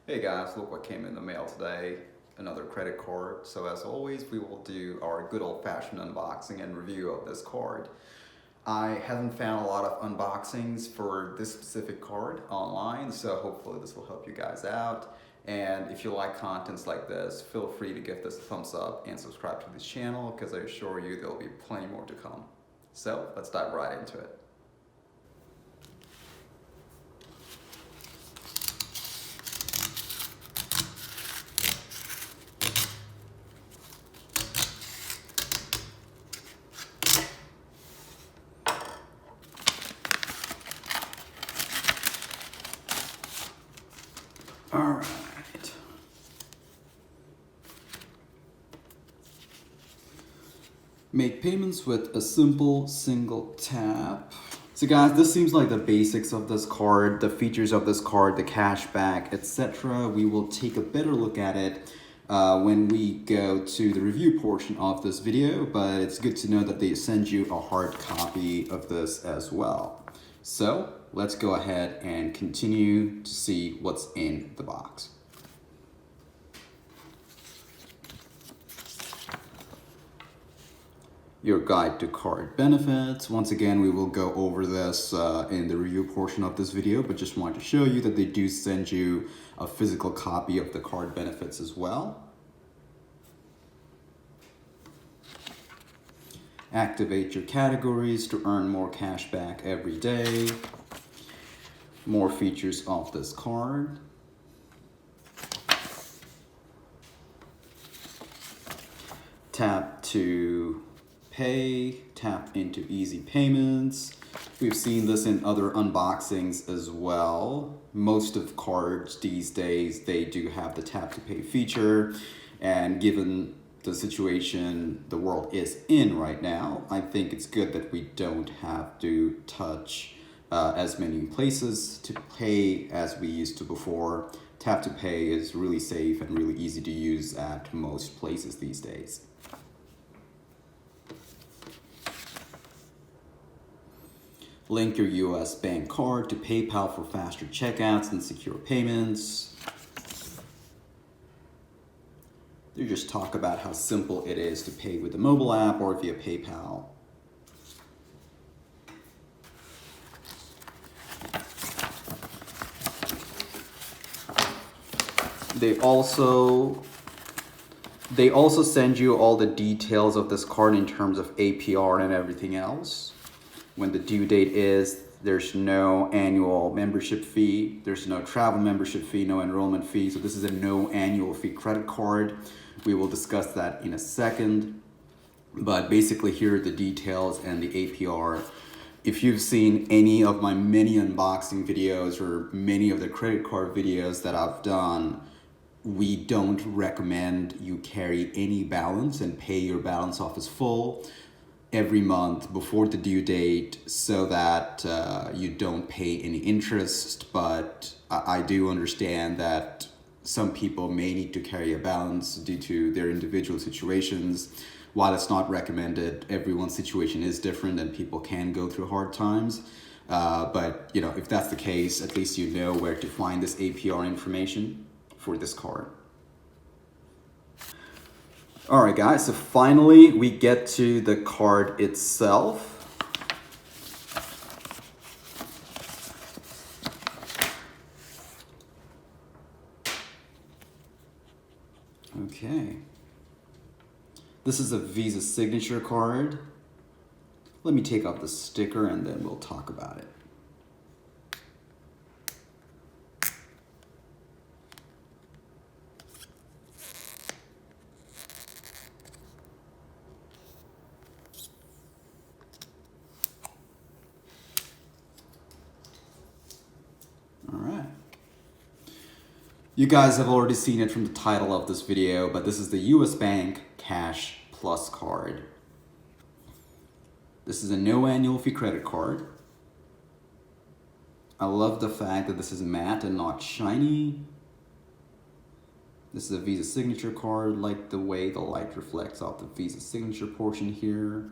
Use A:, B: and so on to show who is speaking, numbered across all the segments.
A: Hey guys, look what came in the mail today. Another credit card. So as always, we will do our good old-fashioned unboxing and review of this card. I haven't found a lot of unboxings for this specific card online, so hopefully this will help you guys out. And if you like contents like this, feel free to give this a thumbs up and subscribe to this channel because I assure you there'll be plenty more to come. So let's dive right into it. All right. Make payments with a simple single tap. So guys, this seems like the basics of this card, the features of this card, the cashback, etc. We will take a better look at it when we go to the review portion of this video, but it's good to know that they send you a hard copy of this as well. So let's go ahead and continue to see what's in the box. Your guide to card benefits. Once again, we will go over this in the review portion of this video, but just wanted to show you that they do send you a physical copy of the card benefits as well. Activate your categories to earn more cash back every day. More features of this card. Tap to pay, tap into easy payments. We've seen this in other unboxings as well. Most of cards these days, they do have the tap to pay feature, and given the situation the world is in right now, I think it's good that we don't have to touch as many places to pay as we used to before. Tap to pay is really safe and really easy to use at most places these days. Link your US bank card to PayPal for faster checkouts and secure payments. They just talk about how simple it is to pay with the mobile app or via PayPal. They also send you all the details of this card in terms of APR and everything else. When the due date is, there's no annual membership fee, there's no travel membership fee, no enrollment fee. So this is a no annual fee credit card. We will discuss that in a second. But basically here are the details and the APR. If you've seen any of my many unboxing videos or many of the credit card videos that I've done, we don't recommend you carry any balance and pay your balance off as full every month before the due date so that you don't pay any interest. But I do understand that some people may need to carry a balance due to their individual situations. While it's not recommended, everyone's situation is different and people can go through hard times. But you know, if that's the case, at least you know where to find this APR information for this card. All right, guys, so finally we get to the card itself. Okay. This is a Visa signature card. Let me take off the sticker and then we'll talk about it. All right. You guys have already seen it from the title of this video, but this is the US Bank Cash Plus card. This is a no annual fee credit card. I love the fact that this is matte and not shiny. This is a Visa signature card, like the way the light reflects off the Visa signature portion here.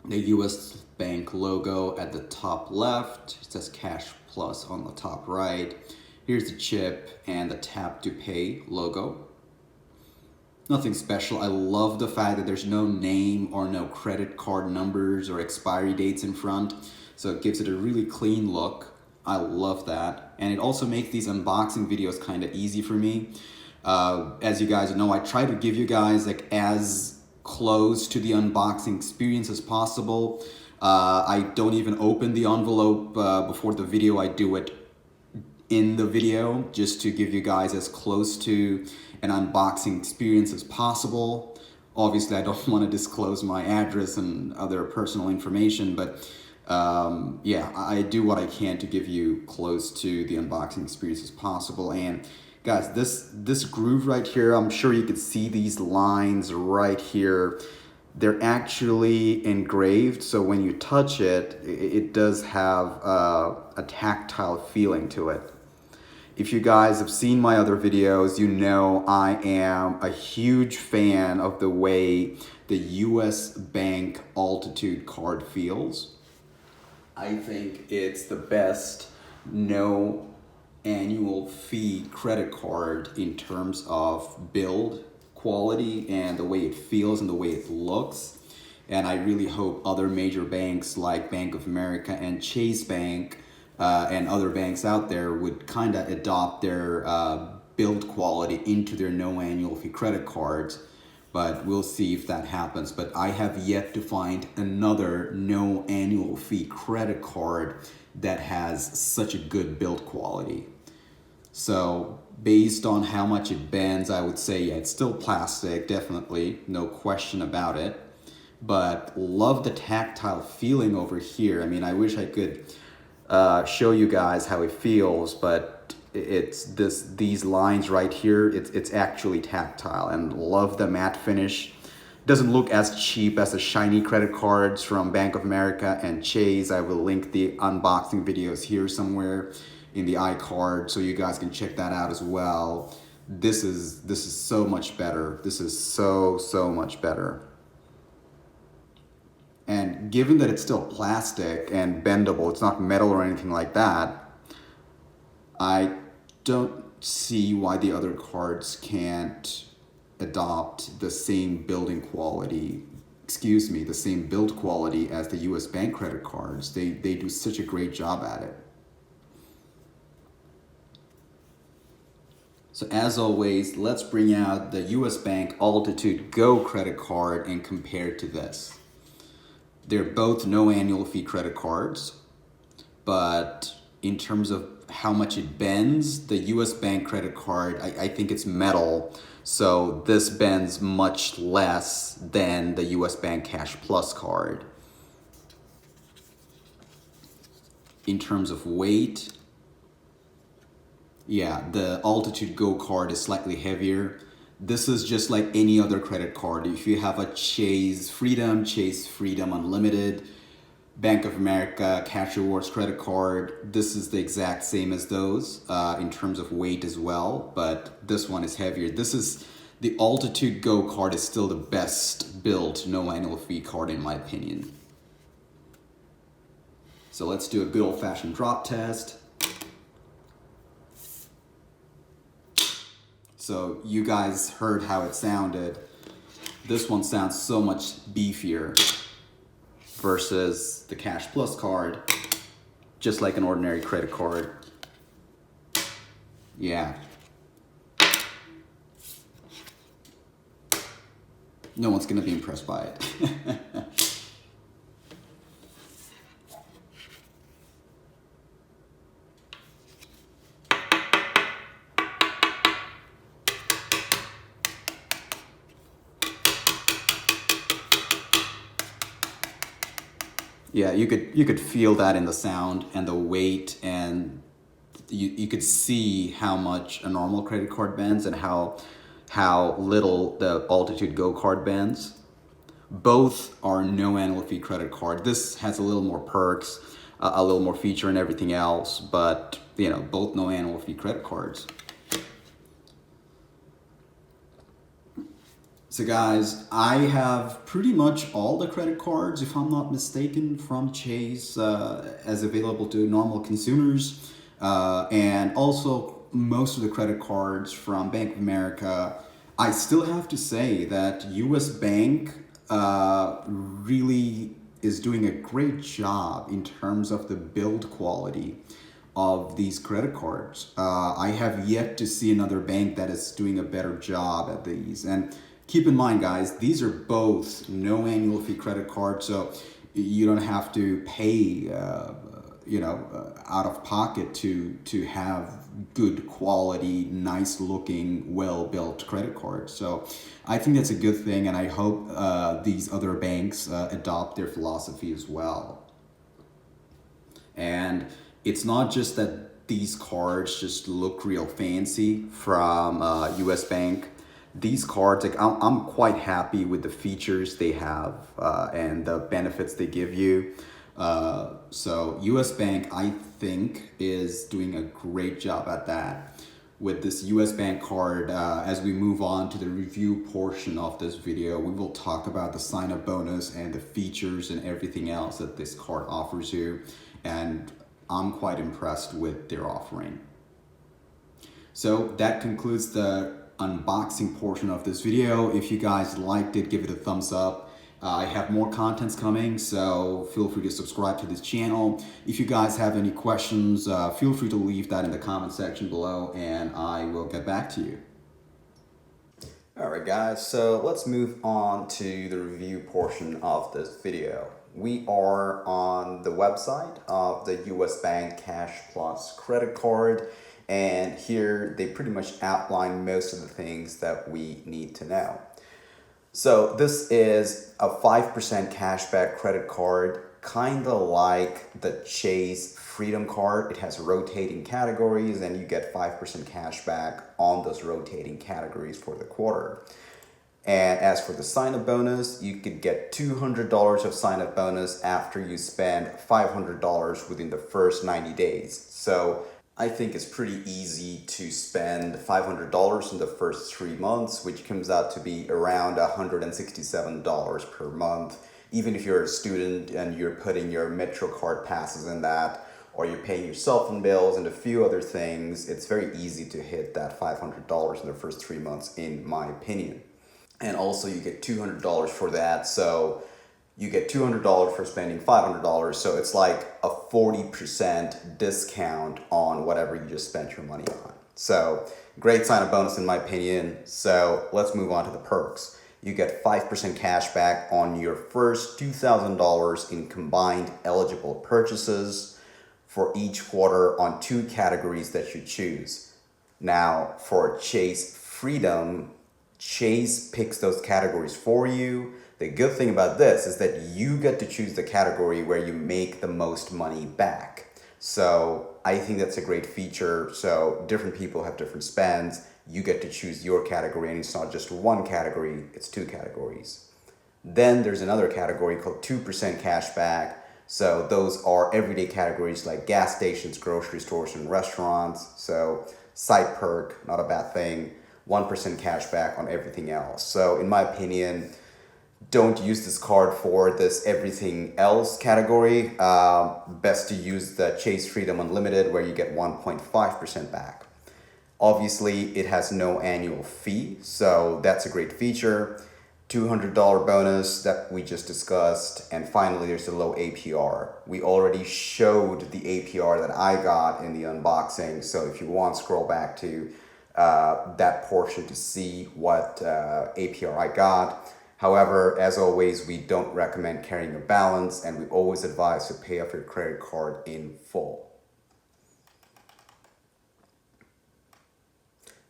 A: The US Bank logo at the top left. It says Cash Plus on the top right. Here's the chip and the tap to pay logo. Nothing special. I love the fact that there's no name or no credit card numbers or expiry dates in front. So it gives it a really clean look. I love that. And it also makes these unboxing videos kind of easy for me. As you guys know, I try to give you guys like as close to the unboxing experience as possible. I don't even open the envelope before the video. I do it in the video just to give you guys as close to an unboxing experience as possible. Obviously, I don't want to disclose my address and other personal information, but yeah, I do what I can to give you close to the unboxing experience as possible. And guys, this groove right here, I'm sure you could see these lines right here. They're actually engraved, so when you touch it, it does have a tactile feeling to it. If you guys have seen my other videos, you know I am a huge fan of the way the US Bank Altitude card feels. I think it's the best no annual fee credit card in terms of build quality and the way it feels and the way it looks. And I really hope other major banks like Bank of America and Chase Bank and other banks out there would kind of adopt their build quality into their no annual fee credit cards. But we'll see if that happens. But I have yet to find another no annual fee credit card that has such a good build quality. So based on how much it bends, I would say, yeah, it's still plastic, definitely, no question about it. But love the tactile feeling over here. I mean, I wish I could show you guys how it feels, but it's these lines right here, it's actually tactile, and love the matte finish. Doesn't look as cheap as the shiny credit cards from Bank of America and Chase. I will link the unboxing videos here somewhere in the iCard so you guys can check that out as well. This is so much better. This is so much better. And given that it's still plastic and bendable, it's not metal or anything like that, I don't see why the other cards can't adopt the same building quality, the same build quality as the US Bank credit cards. They do such a great job at it. So as always, let's bring out the US Bank Altitude Go credit card and compare it to this. They're both no annual fee credit cards, but in terms of how much it bends, the US Bank credit card, I think it's metal, so this bends much less than the US Bank Cash Plus card. In terms of weight, yeah, the Altitude Go card is slightly heavier. This is just like any other credit card. If you have a Chase Freedom Unlimited, Bank of America Cash Rewards credit card, this is the exact same as those in terms of weight as well, but this one is heavier. The Altitude Go card is still the best built no annual fee card in my opinion. So let's do a good old-fashioned drop test. So you guys heard how it sounded. This one sounds so much beefier versus the Cash Plus card, just like an ordinary credit card. Yeah. No one's gonna be impressed by it. Yeah, you could feel that in the sound and the weight, and you could see how much a normal credit card bends and how little the Altitude Go card bends. Both are no annual fee credit card. This has a little more perks, a little more feature and everything else, but you know, both no annual fee credit cards. So guys, I have pretty much all the credit cards, if I'm not mistaken, from Chase as available to normal consumers. And also, most of the credit cards from Bank of America, I still have to say that US Bank really is doing a great job in terms of the build quality of these credit cards. I have yet to see another bank that is doing a better job at these. And keep in mind, guys, these are both no annual fee credit cards, so you don't have to pay, out of pocket to have good quality, nice looking, well built credit cards. So I think that's a good thing, and I hope these other banks adopt their philosophy as well. And it's not just that these cards just look real fancy from US Bank. These cards, like I'm quite happy with the features they have and the benefits they give you. So US Bank, I think, is doing a great job at that. With this US Bank card, as we move on to the review portion of this video, we will talk about the sign-up bonus and the features and everything else that this card offers you. And I'm quite impressed with their offering. So that concludes the unboxing portion of this video. If you guys liked it, give it a thumbs up. I have more contents coming, so feel free to subscribe to this channel. If you guys have any questions, feel free to leave that in the comment section below and I will get back to you. Alright guys, so let's move on to the review portion of this video. We are on the website of the US Bank Cash Plus credit card, and here they pretty much outline most of the things that we need to know. So this is a 5% cashback credit card, kind of like the Chase Freedom card. It has rotating categories and you get 5% cashback on those rotating categories for the quarter. And as for the sign-up bonus, you could get $200 of sign-up bonus after you spend $500 within the first 90 days. So I think it's pretty easy to spend $500 in the first 3 months, which comes out to be around $167 per month. Even if you're a student and you're putting your Metro card passes in that, or you're paying your cell phone bills and a few other things, it's very easy to hit that $500 in the first 3 months, in my opinion. And also you get $200 for that, so you get $200 for spending $500, so it's like a 40% discount on whatever you just spent your money on. So great sign-up bonus in my opinion. So let's move on to the perks. You get 5% cash back on your first $2,000 in combined eligible purchases for each quarter on 2 categories that you choose. Now for Chase Freedom, Chase picks those categories for you. The good thing about this is that you get to choose the category where you make the most money back. So I think that's a great feature. So different people have different spends. You get to choose your category, and it's not just one category, it's 2 categories. Then there's another category called 2% cash back. So those are everyday categories like gas stations, grocery stores, and restaurants. So side perk, not a bad thing. 1% cash back on everything else. So in my opinion, don't use this card for this everything else category. Best to use the Chase Freedom Unlimited, where you get 1.5% back. Obviously, it has no annual fee, so that's a great feature. $200 bonus that we just discussed, and finally there's the low APR. We already showed the APR that I got in the unboxing, so if you want, scroll back to that portion to see what APR I got. However, as always, we don't recommend carrying a balance, and we always advise to pay off your credit card in full.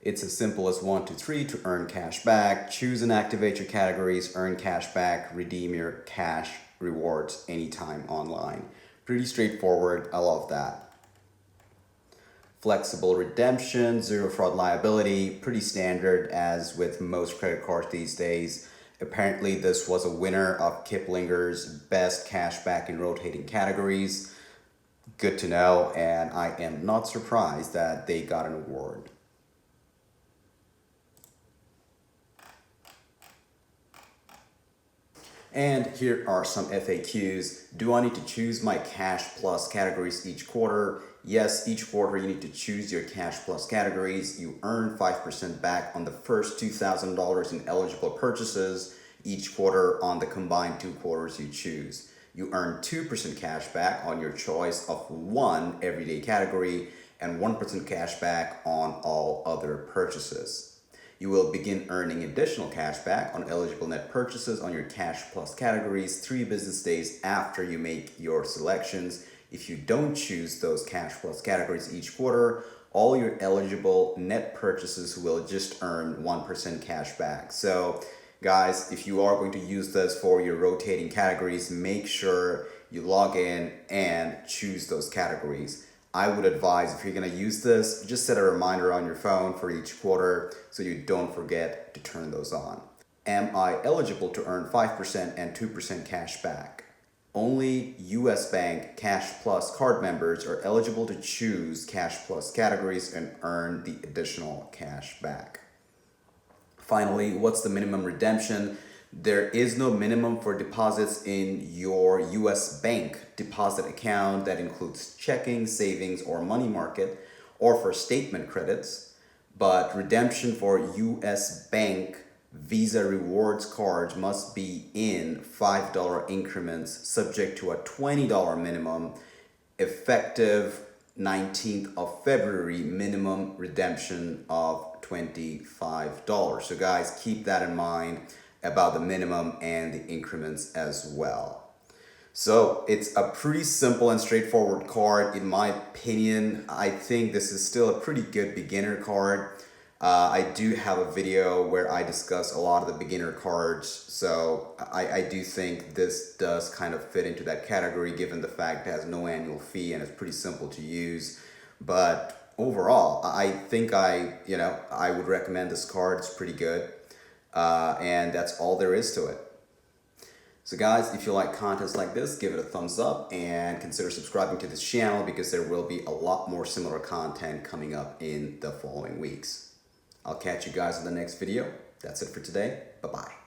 A: It's as simple as 1, 2, 3 to earn cash back. Choose and activate your categories, earn cash back, redeem your cash rewards anytime online. Pretty straightforward. I love that. Flexible redemption, zero fraud liability, pretty standard as with most credit cards these days. Apparently this was a winner of Kiplinger's best cashback in rotating categories. Good to know, and I am not surprised that they got an award. And here are some FAQs. Do I need to choose my Cash Plus categories each quarter? Yes, each quarter you need to choose your cash plus categories. You earn 5% back on the first $2,000 in eligible purchases each quarter on the combined 2 quarters you choose. You earn 2% cash back on your choice of one everyday category and 1% cash back on all other purchases. You will begin earning additional cash back on eligible net purchases on your cash plus categories 3 business days after you make your selections. If you don't choose those cash plus categories each quarter, all your eligible net purchases will just earn 1% cash back. So guys, if you are going to use this for your rotating categories, make sure you log in and choose those categories. I would advise, if you're going to use this, just set a reminder on your phone for each quarter so you don't forget to turn those on. Am I eligible to earn 5% and 2% cash back? Only US Bank Cash Plus card members are eligible to choose Cash Plus categories and earn the additional cash back. Finally, what's the minimum redemption? There is no minimum for deposits in your US Bank deposit account that includes checking, savings, or money market, or for statement credits. But redemption for US Bank Visa rewards cards must be in $5 increments subject to a $20 minimum, effective 19th of February, minimum redemption of $25. So guys, keep that in mind about the minimum and the increments as well. So it's a pretty simple and straightforward card. In my opinion, I think this is still a pretty good beginner card. I do have a video where I discuss a lot of the beginner cards, so I do think this does kind of fit into that category given the fact it has no annual fee and it's pretty simple to use. But overall, I think I would recommend this card. It's pretty good, and that's all there is to it. So guys, if you like contents like this, give it a thumbs up and consider subscribing to this channel because there will be a lot more similar content coming up in the following weeks. I'll catch you guys in the next video. That's it for today. Bye-bye.